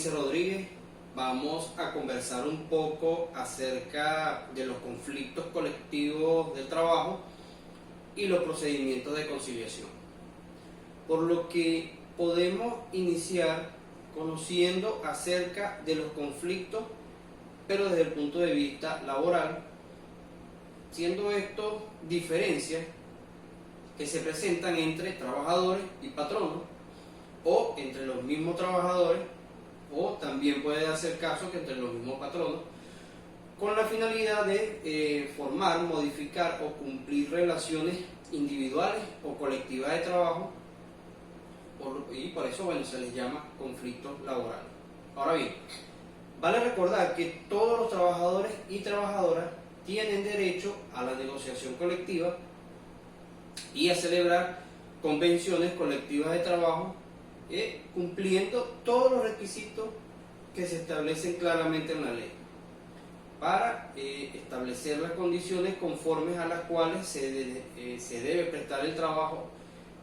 Ulises Rodríguez. Vamos a conversar un poco acerca de los conflictos colectivos del trabajo y los procedimientos de conciliación. Por lo que podemos iniciar conociendo acerca de los conflictos, pero desde el punto de vista laboral, siendo estos diferencias que se presentan entre trabajadores y patronos, o entre los mismos trabajadores, o también puede hacer caso que entre los mismos patronos, con la finalidad de formar, modificar o cumplir relaciones individuales o colectivas de trabajo, y por eso se les llama conflictos laborales. Ahora bien, vale recordar que todos los trabajadores y trabajadoras tienen derecho a la negociación colectiva y a celebrar convenciones colectivas de trabajo, cumpliendo todos los requisitos que se establecen claramente en la ley, para establecer las condiciones conformes a las cuales se debe prestar el trabajo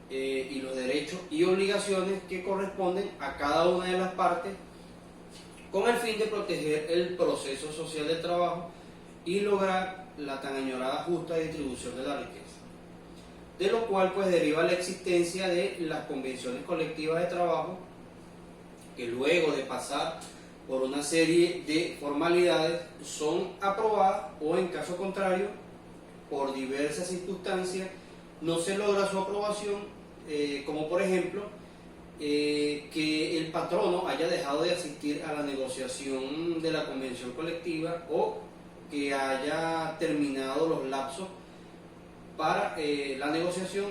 y los derechos y obligaciones que corresponden a cada una de las partes, con el fin de proteger el proceso social del trabajo y lograr la tan añorada justa distribución de la riqueza. De lo cual pues deriva la existencia de las convenciones colectivas de trabajo, que luego de pasar por una serie de formalidades son aprobadas, o en caso contrario, por diversas circunstancias no se logra su aprobación, como por ejemplo que el patrono haya dejado de asistir a la negociación de la convención colectiva, o que haya terminado los lapsos para la negociación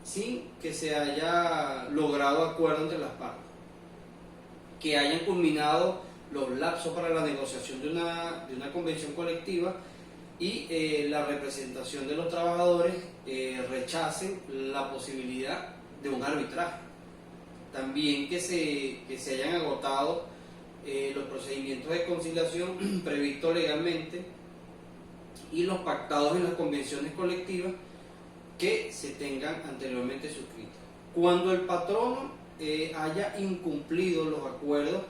sin que se haya logrado acuerdo entre las partes, que hayan culminado los lapsos para la negociación de una convención colectiva y la representación de los trabajadores rechacen la posibilidad de un arbitraje. También que se hayan agotado los procedimientos de conciliación previstos legalmente y los pactados en las convenciones colectivas que se tengan anteriormente suscritas. Cuando el patrono haya incumplido los acuerdos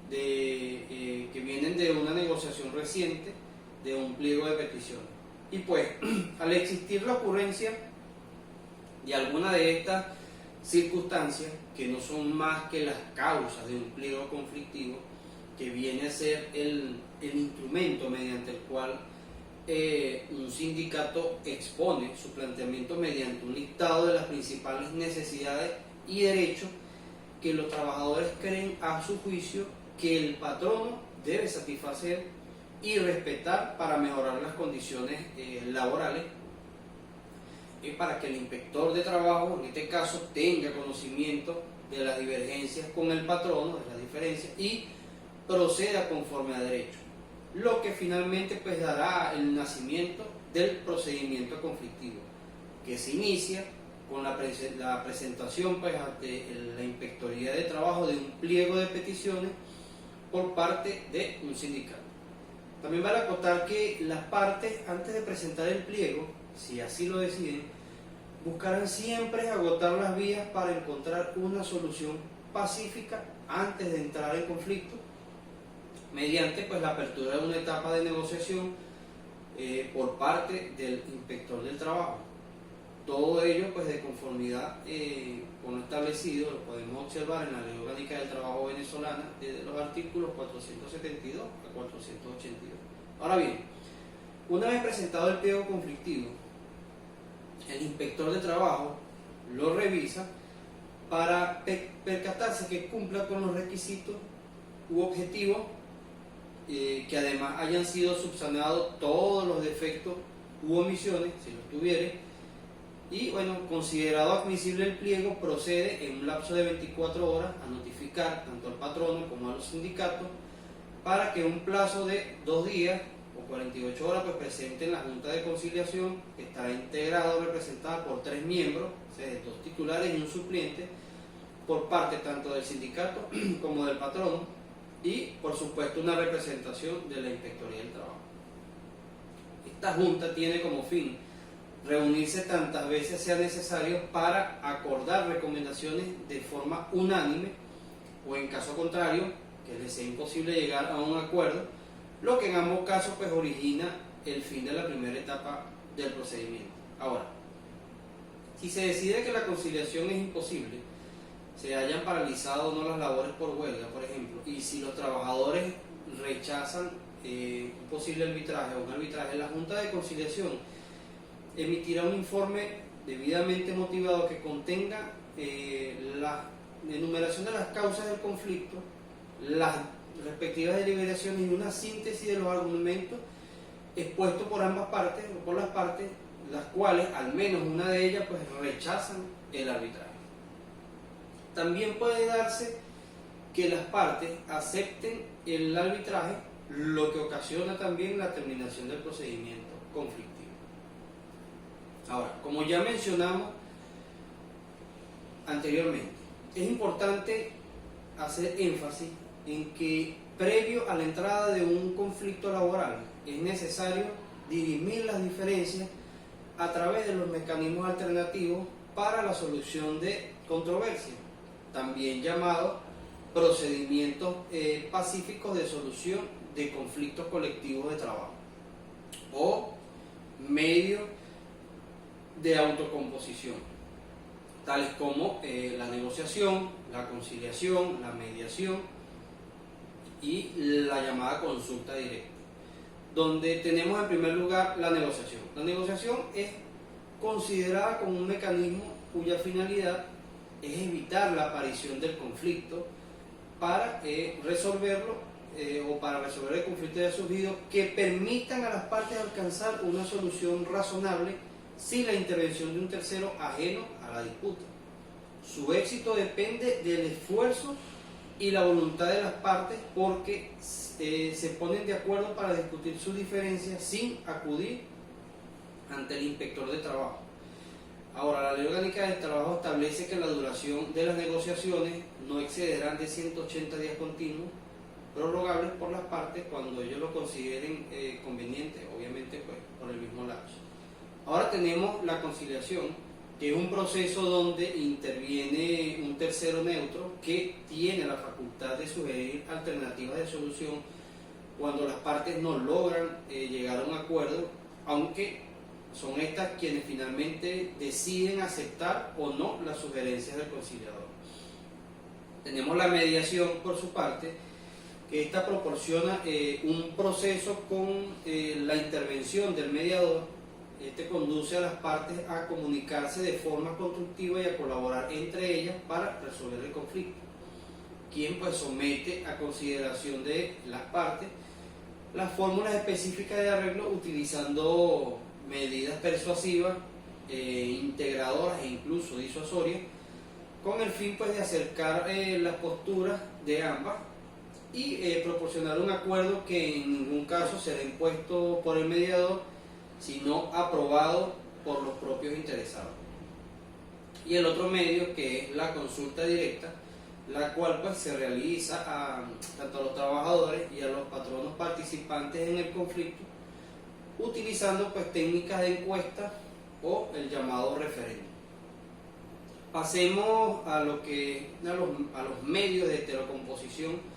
que vienen de una negociación reciente, de un pliego de peticiones. Y pues, al existir la ocurrencia de alguna de estas circunstancias, que no son más que las causas de un pliego conflictivo, que viene a ser el instrumento mediante el cual un sindicato expone su planteamiento mediante un listado de las principales necesidades y derechos que los trabajadores creen a su juicio que el patrono debe satisfacer y respetar para mejorar las condiciones laborales, para que el inspector de trabajo, en este caso, tenga conocimiento de las divergencias con el patrono, de las diferencias, y proceda conforme a derecho, lo que finalmente pues dará el nacimiento del procedimiento conflictivo, que se inicia con la presentación pues ante la Inspectoría de Trabajo de un pliego de peticiones por parte de un sindicato. También vale acotar que las partes, antes de presentar el pliego, si así lo deciden, buscarán siempre agotar las vías para encontrar una solución pacífica antes de entrar en conflicto, mediante pues la apertura de una etapa de negociación por parte del inspector del trabajo. Todo ello pues de conformidad con lo establecido, lo podemos observar en la Ley Orgánica del Trabajo venezolana, desde los artículos 472 a 482. Ahora bien, una vez presentado el pliego conflictivo, el inspector de trabajo lo revisa para percatarse que cumpla con los requisitos u objetivos, que además hayan sido subsanados todos los defectos u omisiones, si los tuviere, y bueno, considerado admisible el pliego, procede en un lapso de 24 horas a notificar tanto al patrono como a los sindicatos, para que en un plazo de 2 días o 48 horas pues presenten la Junta de Conciliación, que estará integrada o representada por 3 miembros, o sea, 2 titulares y un suplente, por parte tanto del sindicato como del patrono, y por supuesto una representación de la Inspectoría del Trabajo. Esta Junta tiene como fin reunirse tantas veces sea necesario para acordar recomendaciones de forma unánime, o en caso contrario que les sea imposible llegar a un acuerdo, lo que en ambos casos pues origina el fin de la primera etapa del procedimiento. Ahora, si se decide que la conciliación es imposible, se hayan paralizado o no las labores por huelga, por ejemplo, y si los trabajadores rechazan un posible arbitraje o un arbitraje, la Junta de Conciliación emitirá un informe debidamente motivado que contenga la enumeración de las causas del conflicto, las respectivas deliberaciones y una síntesis de los argumentos expuestos por ambas partes o por las partes, las cuales al menos una de ellas pues rechazan el arbitraje. También puede darse que las partes acepten el arbitraje, lo que ocasiona también la terminación del procedimiento conflictivo. Ahora, como ya mencionamos anteriormente, es importante hacer énfasis en que previo a la entrada de un conflicto laboral es necesario dirimir las diferencias a través de los mecanismos alternativos para la solución de controversias, también llamados procedimientos pacíficos de solución de conflictos colectivos de trabajo o medios de autocomposición, tales como la negociación, la conciliación, la mediación y la llamada consulta directa, donde tenemos en primer lugar la negociación. La negociación es considerada como un mecanismo cuya finalidad es evitar la aparición del conflicto para resolverlo o para resolver el conflicto ya surgido, que permitan a las partes alcanzar una solución razonable sin la intervención de un tercero ajeno a la disputa. Su éxito depende del esfuerzo y la voluntad de las partes, porque se ponen de acuerdo para discutir sus diferencias sin acudir ante el inspector de trabajo. Ahora, la Ley Orgánica del Trabajo establece que la duración de las negociaciones no excederán de 180 días continuos, prorrogables por las partes cuando ellos lo consideren conveniente, obviamente pues por el mismo lapso. Ahora tenemos la conciliación, que es un proceso donde interviene un tercero neutro que tiene la facultad de sugerir alternativas de solución cuando las partes no logran llegar a un acuerdo, aunque son estas quienes finalmente deciden aceptar o no las sugerencias del conciliador. Tenemos la mediación por su parte, que esta proporciona un proceso con la intervención del mediador. Este conduce a las partes a comunicarse de forma constructiva y a colaborar entre ellas para resolver el conflicto, quien pues somete a consideración de las partes las fórmulas específicas de arreglo utilizando medidas persuasivas, integradoras e incluso disuasorias, con el fin pues de acercar las posturas de ambas y proporcionar un acuerdo que en ningún caso será impuesto por el mediador, sino aprobado por los propios interesados. Y el otro medio, que es la consulta directa, la cual pues se realiza tanto a los trabajadores y a los patronos participantes en el conflicto, utilizando pues técnicas de encuesta o el llamado referéndum. Pasemos a los medios de heterocomposición,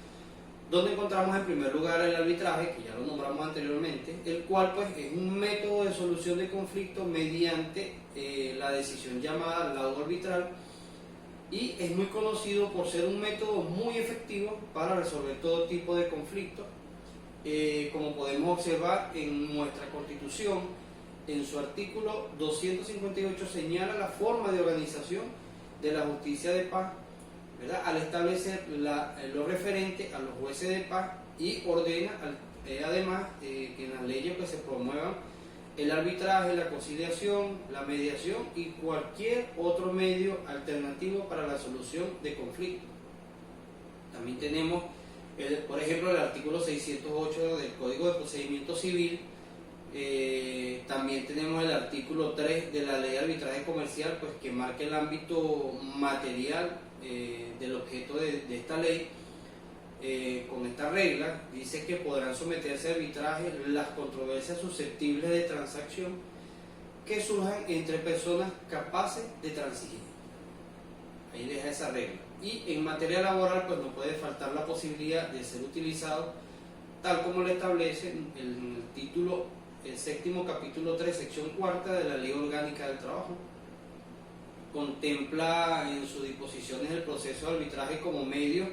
donde encontramos en primer lugar el arbitraje, que ya lo nombramos anteriormente, el cual pues es un método de solución de conflicto mediante la decisión llamada laudo arbitral, y es muy conocido por ser un método muy efectivo para resolver todo tipo de conflictos. Como podemos observar en nuestra Constitución, en su artículo 258 señala la forma de organización de la justicia de paz, ¿verdad?, al establecer lo referente a los jueces de paz, y ordena además que en las leyes pues, se promuevan el arbitraje, la conciliación, la mediación y cualquier otro medio alternativo para la solución de conflictos. También tenemos, por ejemplo, el artículo 608 del Código de Procedimiento Civil. También tenemos el artículo 3 de la Ley de Arbitraje Comercial, pues, que marca el ámbito material del objeto de esta ley. Con esta regla dice que podrán someterse a arbitraje las controversias susceptibles de transacción que surjan entre personas capaces de transigir. Ahí deja esa regla. Y en materia laboral pues no puede faltar la posibilidad de ser utilizado tal como lo establece el título, el séptimo capítulo 3, sección cuarta de la Ley Orgánica del Trabajo. Contempla en sus disposiciones el proceso de arbitraje como medio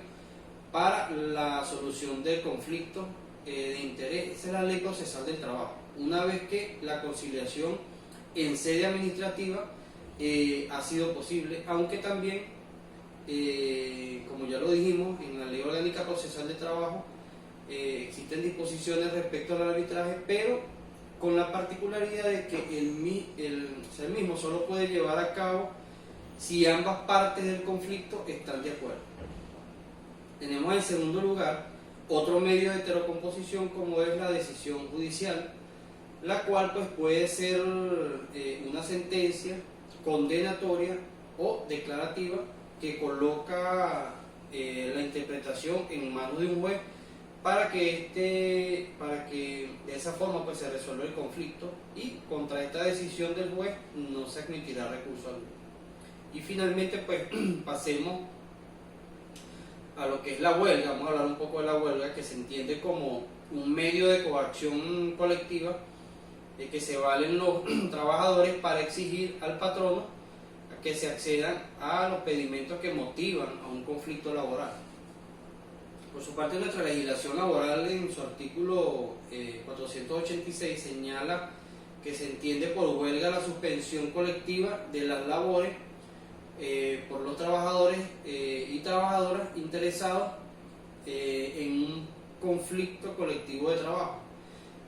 para la solución del conflicto de interés. Esa es la Ley Procesal del Trabajo. Una vez que la conciliación en sede administrativa ha sido posible, aunque también, como ya lo dijimos, en la Ley Orgánica Procesal del Trabajo existen disposiciones respecto al arbitraje, pero con la particularidad de que el mismo solo puede llevar a cabo si ambas partes del conflicto están de acuerdo. Tenemos en segundo lugar otro medio de heterocomposición, como es la decisión judicial, la cual pues puede ser una sentencia condenatoria o declarativa que coloca la interpretación en manos de un juez para que de esa forma pues se resuelva el conflicto, y contra esta decisión del juez no se admitirá recurso alguno. Y finalmente pues pasemos a lo que es la huelga. Vamos a hablar un poco de la huelga, que se entiende como un medio de coacción colectiva que se valen los trabajadores para exigir al patrono que se accedan a los pedimentos que motivan a un conflicto laboral. Por su parte, nuestra legislación laboral en su artículo 486 señala que se entiende por huelga la suspensión colectiva de las labores por los trabajadores y trabajadoras interesados en un conflicto colectivo de trabajo.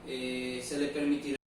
Se le permitirá